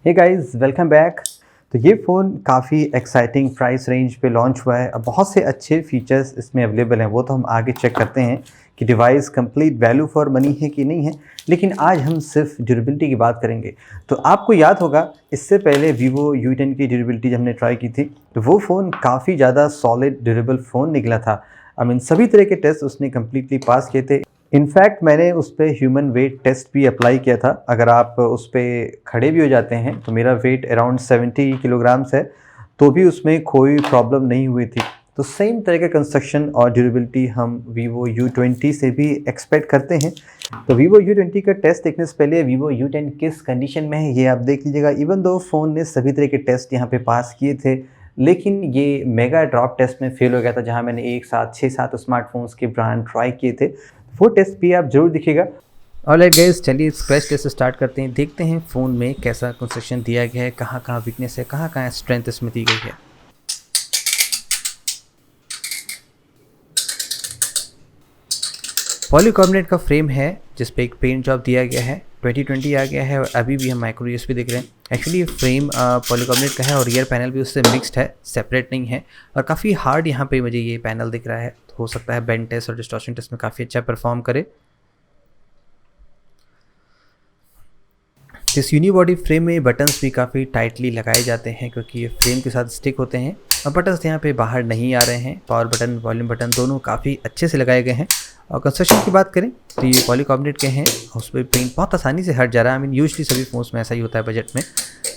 Hey guys, welcome back. तो ये phone काफ़ी एक्साइटिंग प्राइस रेंज पे लॉन्च हुआ है। अब बहुत से अच्छे फीचर्स इसमें अवेलेबल हैं, वो तो हम आगे चेक करते हैं कि device complete value for money है कि नहीं है। लेकिन आज हम सिर्फ ड्यूरेबिलिटी की बात करेंगे। तो आपको याद होगा, इससे पहले वीवो U10 की ड्यूरेबिलिटी जब हमने ट्राई की थी, तो वो फ़ोन काफ़ी ज़्यादा सॉलिड ड्यूरेबल फ़ोन निकला था। आई मीन सभी तरह के टेस्ट उसने कम्प्लीटली पास किए थे। इनफैक्ट मैंने उस पे ह्यूमन वेट टेस्ट भी अप्लाई किया था। अगर आप उस पे खड़े भी हो जाते हैं तो मेरा वेट अराउंड 70 किलोग्राम्स है, तो भी उसमें कोई प्रॉब्लम नहीं हुई थी। तो सेम तरह का कंस्ट्रक्शन और ड्यूरेबिलिटी हम वीवो U20 से भी एक्सपेक्ट करते हैं। तो वीवो U20 का टेस्ट देखने से पहले वीवो U10 किस कंडीशन में है ये आप देख लीजिएगा। इवन दो फ़ोन ने सभी तरह के टेस्ट यहाँ पे पास किए थे, लेकिन ये मेगा ड्रॉप टेस्ट में फेल हो गया था, जहाँ मैंने एक साथ 6-7 स्मार्टफोन्स के ब्रांड ट्राई किए थे। वो टेस्ट भी आप जरूर दिखेगा। ऑलराइट गाइस, चलिए स्क्रैच टेस्ट स्टार्ट करते हैं। देखते हैं फ़ोन में कैसा कंस्ट्रक्शन दिया गया है, कहाँ कहाँ वीकनेस है, कहाँ कहाँ स्ट्रेंथ इसमें दी गई है। पॉलीकार्बोनेट का फ्रेम है जिस पे एक पेंट जॉब दिया गया है। 2020 आ गया है और अभी भी हम माइक्रो यूएसबी देख रहे हैं। एक्चुअली ये फ्रेम पॉलीकार्बोनेट का है और रियर पैनल भी उससे मिक्स्ड है, सेपरेट नहीं है। और काफ़ी हार्ड यहाँ पे मुझे ये पैनल दिख रहा है। हो सकता है बेंड टेस्ट और डिस्टॉर्शन टेस्ट में काफ़ी अच्छा परफॉर्म करे। इस यूनिबॉडी फ्रेम में बटन्स भी काफ़ी टाइटली लगाए जाते हैं क्योंकि ये फ्रेम के साथ स्टिक होते हैं और बटन्स यहाँ पे बाहर नहीं आ रहे हैं। पावर बटन, वॉल्यूम बटन दोनों काफ़ी अच्छे से लगाए गए हैं। और कंस्ट्रक्शन की बात करें तो ये पॉलीकार्बोनेट के हैं और उस पर पेंट बहुत आसानी से हट जा रहा है। आई मीन यूजली सभी फोन्स में ऐसा ही होता है बजट में।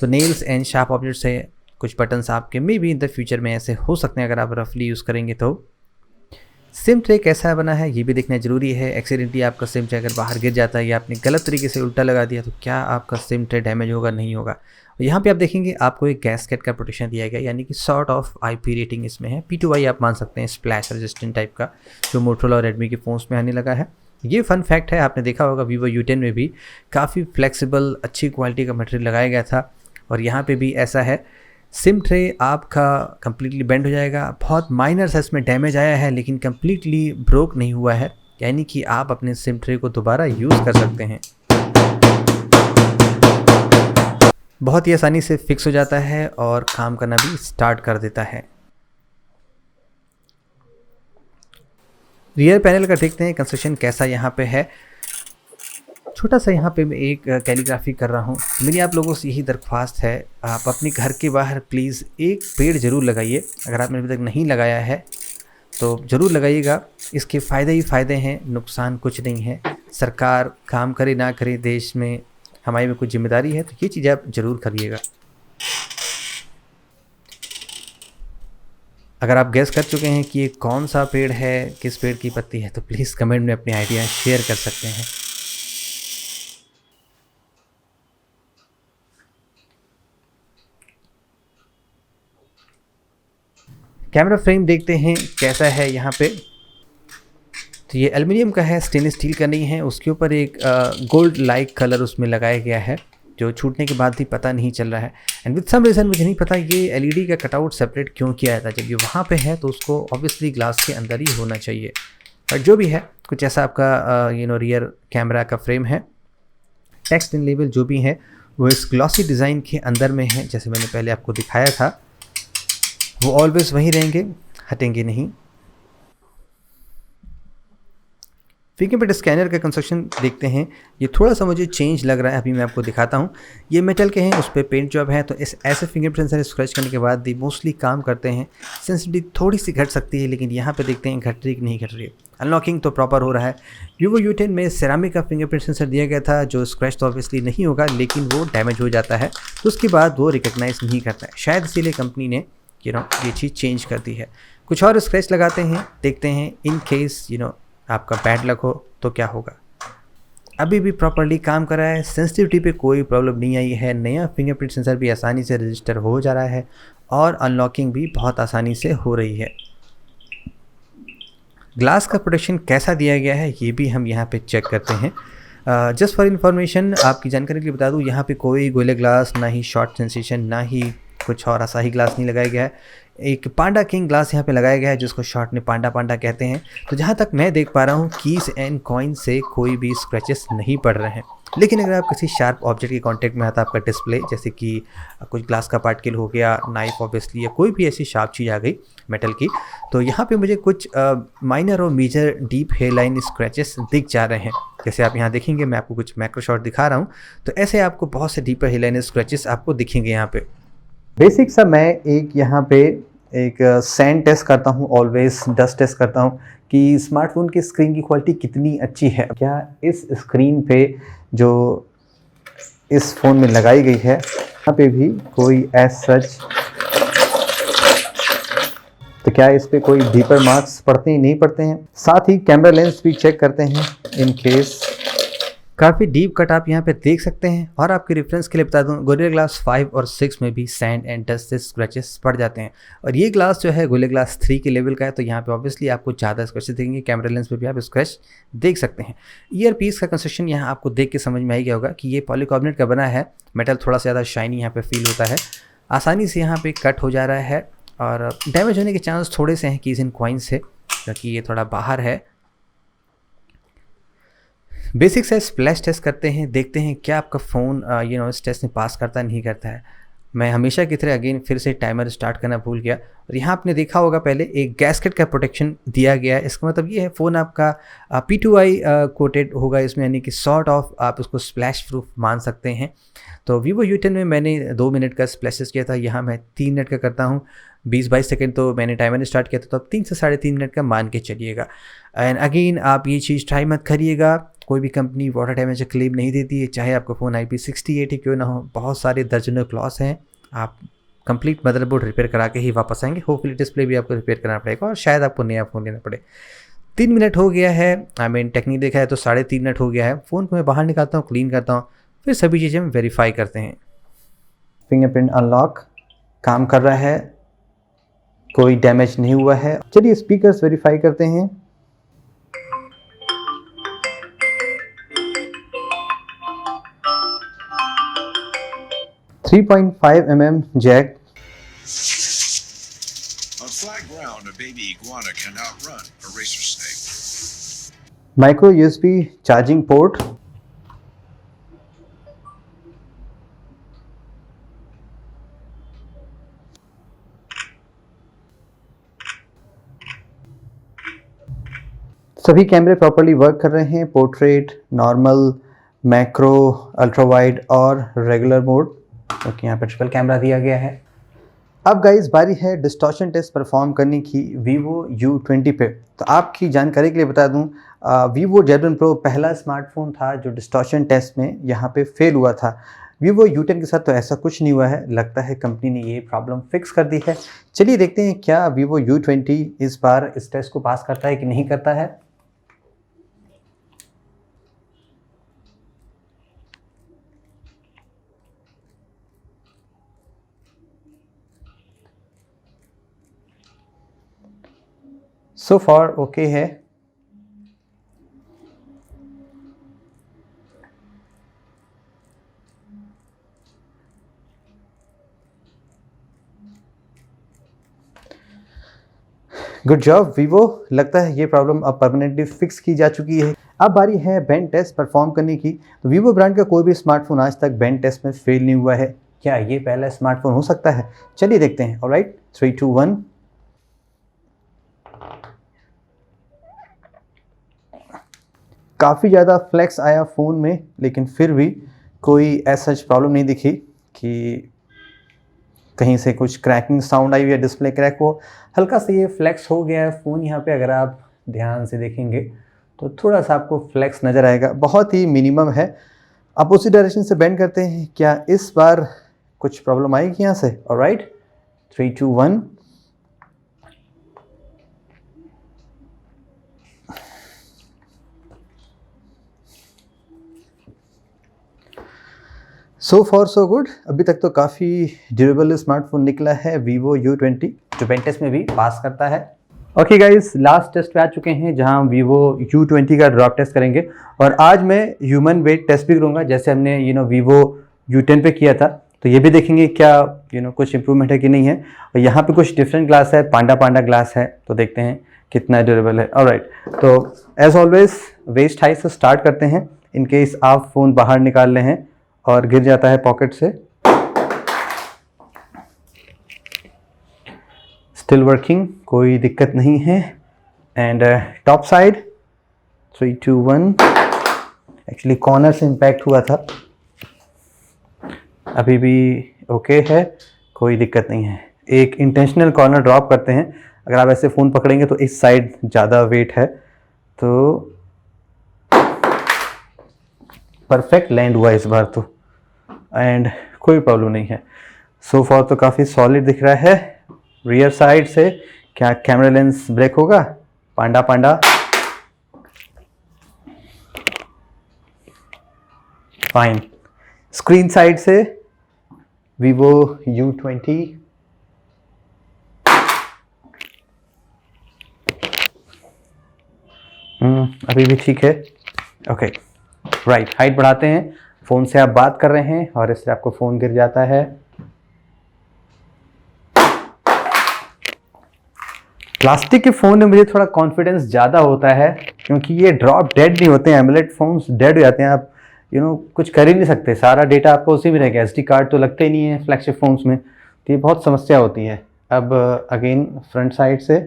तो नेल्स एंड शार्प ऑब्जेक्ट्स है। कुछ बटन्स आपके मे भी इन द फ्यूचर में ऐसे हो सकते हैं अगर आप रफली यूज़ करेंगे तो। सिम ट्रे कैसा बना है ये भी देखना ज़रूरी है। एक्सीडेंटली आपका सिम ट्रे अगर बाहर गिर जाता है या आपने गलत तरीके से उल्टा लगा दिया तो क्या आपका सिम ट्रे डैमेज होगा, नहीं होगा। यहाँ पे आप देखेंगे आपको एक गैसकेट का प्रोटेक्शन दिया गया, यानी कि सॉर्ट ऑफ IP रेटिंग इसमें है। P2I आप मान सकते हैं, स्प्लैश रेजिस्टेंट टाइप का, जो मोटरोला और रेडमी के फ़ोन्स में आने लगा है। ये फन फैक्ट है, आपने देखा होगा वीवो U10 में भी काफ़ी फ्लेक्सिबल अच्छी क्वालिटी का मटेरियल लगाया गया था और यहाँ पे भी ऐसा है। सिम ट्रे आपका कम्प्लीटली बेंड हो जाएगा। बहुत माइनर सा इसमें डैमेज आया है लेकिन कम्प्लीटली ब्रोक नहीं हुआ है, यानी कि आप अपने सिम ट्रे को दोबारा यूज़ कर सकते हैं। बहुत ही आसानी से फिक्स हो जाता है और काम करना भी स्टार्ट कर देता है। रियर पैनल का देखते हैं कंस्ट्रक्शन कैसा यहाँ पे है। छोटा सा यहाँ पे मैं एक कैलीग्राफी कर रहा हूँ। मेरी आप लोगों से यही दरख्वास्त है, आप अपने घर के बाहर प्लीज़ एक पेड़ ज़रूर लगाइए। अगर आपने अभी तक नहीं लगाया है तो ज़रूर लगाइएगा। इसके फ़ायदे ही फ़ायदे हैं, नुकसान कुछ नहीं है। सरकार काम करे ना करे, देश में हमारी में कुछ जिम्मेदारी है, तो ये चीज़ आप ज़रूर करिएगा। अगर आप गेस कर चुके हैं कि ये कौन सा पेड़ है, किस पेड़ की पत्ती है, तो प्लीज़ कमेंट में अपने आइडिया शेयर कर सकते हैं। कैमरा फ्रेम देखते हैं कैसा है यहाँ पे। तो ये एल्युमिनियम का है, स्टेनलेस स्टील का नहीं है। उसके ऊपर एक गोल्ड लाइक कलर उसमें लगाया गया है जो छूटने के बाद भी पता नहीं चल रहा है। एंड विद सम रीज़न मुझे नहीं पता ये LED का कटआउट सेपरेट क्यों किया था। जब ये वहाँ पे है तो उसको ऑब्वियसली ग्लास के अंदर ही होना चाहिए। बट जो भी है, कुछ ऐसा आपका रियर कैमरा का फ्रेम है। टेक्स्ट एंड लेबल जो भी है वो इस ग्लॉसी डिज़ाइन के अंदर में है, जैसे मैंने पहले आपको दिखाया था। वो ऑलवेज वहीं रहेंगे, हटेंगे नहीं। फिंगरप्रिंट स्कैनर का कंस्ट्रक्शन देखते हैं। ये थोड़ा सा मुझे चेंज लग रहा है, अभी मैं आपको दिखाता हूँ। ये मेटल के हैं, उस पर पेंट जॉब है, तो इस ऐसे फिंगरप्रिंट सेंसर स्क्रैच करने के बाद भी मोस्टली काम करते हैं। सेंसिटिविटी थोड़ी सी घट सकती है, लेकिन यहाँ पे देखते हैं घट रही कि नहीं घट रही है। अनलॉकिंग तो प्रॉपर हो रहा है। वीवो U10 में सेरामिक का फिंगरप्रिंट सेंसर दिया गया था, जो स्क्रैच तो ऑब्वियसली नहीं होगा लेकिन वो डैमेज हो जाता है, तो उसके बाद वो रिकग्नाइज नहीं करता है। शायद इसीलिए कंपनी ने ये चीज़ चेंज कर दी है। कुछ और स्क्रैच लगाते हैं, देखते हैं इन केस आपका बैड लक हो तो क्या होगा। अभी भी प्रॉपर्ली काम कर रहा है, सेंसिटिविटी पे कोई प्रॉब्लम नहीं आई है। नया फिंगरप्रिंट सेंसर भी आसानी से रजिस्टर हो जा रहा है और अनलॉकिंग भी बहुत आसानी से हो रही है। ग्लास का प्रोटेक्शन कैसा दिया गया है ये भी हम यहाँ पे चेक करते हैं। जस्ट फॉर इन्फॉर्मेशन, आपकी जानकारी के लिए बता दूँ, यहाँ पे कोई गोले ग्लास, ना ही शॉर्ट सेंसेशन, ना ही कुछ और असाही ग्लास नहीं लगाया गया है। एक पांडा किंग ग्लास यहाँ पे लगाया गया है, जिसको शॉर्ट में पांडा पांडा कहते हैं। तो जहाँ तक मैं देख पा रहा हूँ, कीज एंड कॉइन से कोई भी स्क्रैचेस नहीं पड़ रहे हैं। लेकिन अगर आप किसी शार्प ऑब्जेक्ट के कांटेक्ट में आता है आपका डिस्प्ले, जैसे कि कुछ ग्लास का पार्टिकल हो गया, नाइफ ऑब्वियसली, या कोई भी ऐसी शार्प चीज़ आ गई मेटल की, तो यहाँ पे मुझे कुछ माइनर और मेजर डीप हेयरलाइन स्क्रैचेस दिख जा रहे हैं। जैसे आप यहाँ देखेंगे, मैं आपको कुछ मैक्रो शॉट दिखा रहा हूँ, तो ऐसे आपको बहुत से डीपर हेयरलाइन स्क्रैचेस आपको दिखेंगे यहाँ पे। बेसिक सा मैं एक यहाँ पे एक सैंड टेस्ट करता हूँ, ऑलवेज डस्ट टेस्ट करता हूँ कि स्मार्टफोन की स्क्रीन की क्वालिटी कितनी अच्छी है। क्या इस स्क्रीन पे जो इस फ़ोन में लगाई गई है, यहाँ पे भी कोई एज सच, तो क्या इस पे कोई डीपर मार्क्स पड़ते हैं, नहीं पड़ते हैं। साथ ही कैमरा लेंस भी चेक करते हैं इन केस। काफ़ी डीप कट आप यहाँ पे देख सकते हैं। और आपके रेफरेंस के लिए बता दूँ, गोरिल्ला ग्लास 5 और 6 में भी सैंड एंड डस्ट से स्क्रैचेस पड़ जाते हैं, और ये ग्लास जो है गोरिल्ला ग्लास 3 के लेवल का है, तो यहाँ पे ऑब्वियसली आपको ज़्यादा स्क्रैचेस देखेंगे। कैमरा लेंस पे भी आप स्क्रैच देख सकते हैं। ईयर पीस का कंस्ट्रक्शन यहाँ आपको देख के समझ में आ गया होगा कि ये पॉलीकार्बोनेट का बना है। मेटल थोड़ा सा ज़्यादा शाइनी यहाँ पर फील होता है, आसानी से यहाँ पर कट हो जा रहा है, और डैमेज होने के चांस थोड़े से हैं कीज एंड कॉइन से, क्योंकि ये थोड़ा बाहर है। बेसिक से स्प्लैश टेस्ट करते हैं, देखते हैं क्या आपका फ़ोन इस टेस्ट में पास करता है, नहीं करता है। मैं हमेशा की तरह अगेन फिर से टाइमर स्टार्ट करना भूल गया, और यहाँ आपने देखा होगा पहले एक गैस्केट का प्रोटेक्शन दिया गया है। इसका मतलब ये है फ़ोन आपका P2I कोटेड होगा इसमें, यानी कि सॉर्ट ऑफ आप उसको स्प्लैश प्रूफ मान सकते हैं। तो Vivo U10 में मैंने 2 मिनट का स्प्लैश टेस्ट किया था, यहाँ मैं 3 मिनट का करता हूँ। 20-22 सेकेंड तो मैंने टाइमर स्टार्ट किया था, तो आप 3 से 3.5 मिनट का मान के चलिएगा। एंड अगेन आप ये चीज़ ट्राई मत करिएगा, कोई भी कंपनी वाटर डैमेज का क्लेम नहीं देती है, चाहे आपका फ़ोन IP68 ही क्यों ना हो। बहुत सारे दर्जनों क्लॉस हैं, आप कंप्लीट मदरबोर्ड रिपेयर करा के ही वापस आएंगे। होपफुली डिस्प्ले भी आपको रिपेयर करना पड़ेगा, और शायद आपको नया फ़ोन लेना पड़े। 3 मिनट हो गया है, टेक्निक देखा है तो 3.5 मिनट हो गया है। फ़ोन को मैं बाहर निकालता हूँ, क्लीन करता हूँ, फिर सभी चीज़ें हम वेरीफाई करते हैं। फिंगरप्रिंट अनलॉक काम कर रहा है, कोई डैमेज नहीं हुआ है। चलिए स्पीकर्स वेरीफाई करते हैं। .5 mm jack. On flat ground, a baby iguana can outrun a racer snake. Micro USB charging port. सभी कैमरे प्रॉपर्ली वर्क कर रहे हैं, portrait, normal, macro, ultra wide और रेगुलर मोड। ओके, यहाँ पर ट्रिपल कैमरा दिया गया है। अब गाइस बारी है डिस्टॉर्शन टेस्ट परफॉर्म करने की Vivo U20 पे। तो आपकी जानकारी के लिए बता दूं, Vivo Z1 Pro पहला स्मार्टफोन था जो डिस्टॉर्शन टेस्ट में यहाँ पे फेल हुआ था। Vivo U10 के साथ तो ऐसा कुछ नहीं हुआ है, लगता है कंपनी ने ये प्रॉब्लम फिक्स कर दी है। चलिए देखते हैं क्या Vivo U20 इस बार इस टेस्ट को पास करता है कि नहीं करता है। सो फॉर ओके है। गुड जॉब Vivo, लगता है ये प्रॉब्लम अब परमानेंटली फिक्स की जा चुकी है। अब बारी है बेंड टेस्ट परफॉर्म करने की। तो Vivo ब्रांड का कोई भी स्मार्टफोन आज तक बेंड टेस्ट में फेल नहीं हुआ है। क्या ये पहला स्मार्टफोन हो सकता है? चलिए देखते हैं। ऑलराइट, 3, 2, 1। काफ़ी ज़्यादा फ्लैक्स आया फ़ोन में, लेकिन फिर भी कोई ऐसा प्रॉब्लम नहीं दिखी कि कहीं से कुछ क्रैकिंग साउंड आई या डिस्प्ले क्रैक हो। हल्का सा ये फ्लैक्स हो गया है फ़ोन यहाँ पे, अगर आप ध्यान से देखेंगे तो थोड़ा सा आपको फ्लैक्स नज़र आएगा, बहुत ही मिनिमम है। अब उसी डायरेक्शन से बेंड करते हैं, क्या इस बार कुछ प्रॉब्लम आएगी यहाँ से? Alright, 3, 2, 1। So for so good, अभी तक तो काफ़ी ड्यूरेबल स्मार्टफोन निकला है Vivo U20, जो बेंड टेस्ट में भी पास करता है। ओके गाइस, लास्ट टेस्ट पे आ चुके हैं जहां हम Vivo U20 का ड्रॉप टेस्ट करेंगे, और आज मैं ह्यूमन वेट टेस्ट भी करूंगा, जैसे हमने Vivo U10 पे किया था। तो ये भी देखेंगे क्या कुछ इंप्रूवमेंट है कि नहीं है। और यहाँ पे कुछ डिफरेंट ग्लास है, पांडा ग्लास है, तो देखते हैं कितना ड्यूरेबल है। ऑलराइट, तो एज ऑलवेज वेस्ट हाइट से स्टार्ट करते हैं। इन केस आप फ़ोन बाहर निकाल रहे हैं और गिर जाता है पॉकेट से। स्टिल वर्किंग, कोई दिक्कत नहीं है। And top side 3 2 1, actually corner से इम्पैक्ट हुआ था, अभी भी ओके है, कोई दिक्कत नहीं है। एक इंटेंशनल कॉर्नर ड्रॉप करते हैं, अगर आप ऐसे फ़ोन पकड़ेंगे तो इस साइड ज़्यादा वेट है, तो परफेक्ट लैंड हुआ इस बार तो, एंड कोई प्रॉब्लम नहीं है। सो फॉर तो काफ़ी सॉलिड दिख रहा है। रियर साइड से क्या कैमरा लेंस ब्रेक होगा? पांडा पांडा, फाइन। स्क्रीन साइड से Vivo U20, अभी भी ठीक है। ओके, राइट, हाइट बढ़ाते हैं। फ़ोन से आप बात कर रहे हैं और इससे आपको फ़ोन गिर जाता है। प्लास्टिक के फ़ोन में मुझे थोड़ा कॉन्फिडेंस ज़्यादा होता है, क्योंकि ये ड्रॉप डेड नहीं होते हैं। एमुलेट फ़ोन्स डेड हो जाते हैं, आप कुछ कर ही नहीं सकते, सारा डेटा आपको उसी में रहेगा। SD कार्ड तो लगते ही नहीं है फ्लैगशिप फ़ोन्स में, तो ये बहुत समस्या होती है। अब अगेन फ्रंट साइड से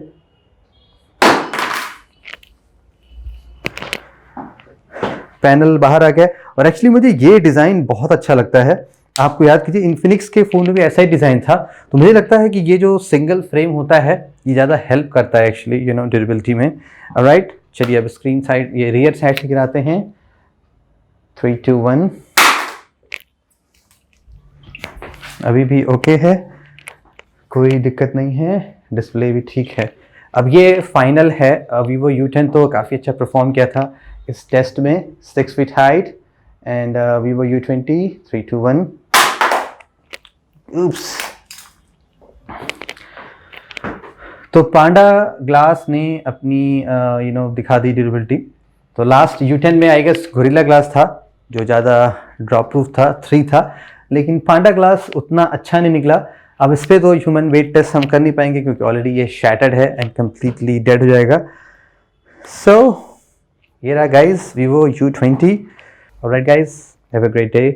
पैनल बाहर आ गया, और एक्चुअली मुझे ये डिज़ाइन बहुत अच्छा लगता है। आपको याद कीजिए इन्फिनिक्स के फ़ोन में भी ऐसा ही डिज़ाइन था, तो मुझे लगता है कि ये जो सिंगल फ्रेम होता है ये ज़्यादा हेल्प करता है एक्चुअली ड्यूरेबिलिटी में। राइट, चलिए अब स्क्रीन साइड, ये रियर साइड से गिराते हैं। 3 2 1, अभी भी ओके है, कोई दिक्कत नहीं है, डिस्प्ले भी ठीक है। अब ये फाइनल है। Vivo U10 तो काफ़ी अच्छा परफॉर्म किया था इस टेस्ट में, 6 feet height, and Vivo U20 3 2 1, oops। तो पांडा ग्लास ने अपनी दिखा दी ड्यूरेबिलिटी। तो लास्ट U10 में आई गेस गोरिल्ला ग्लास था जो ज़्यादा ड्रॉप प्रूफ था, 3 था, लेकिन पांडा ग्लास उतना अच्छा नहीं निकला। अब इस पर तो ह्यूमन वेट टेस्ट हम कर नहीं पाएंगे, क्योंकि ऑलरेडी ये शैटर्ड है एंड कम्प्लीटली डेड हो जाएगा। सो ये रहा guys Vivo U20। Alright guys, have a great day.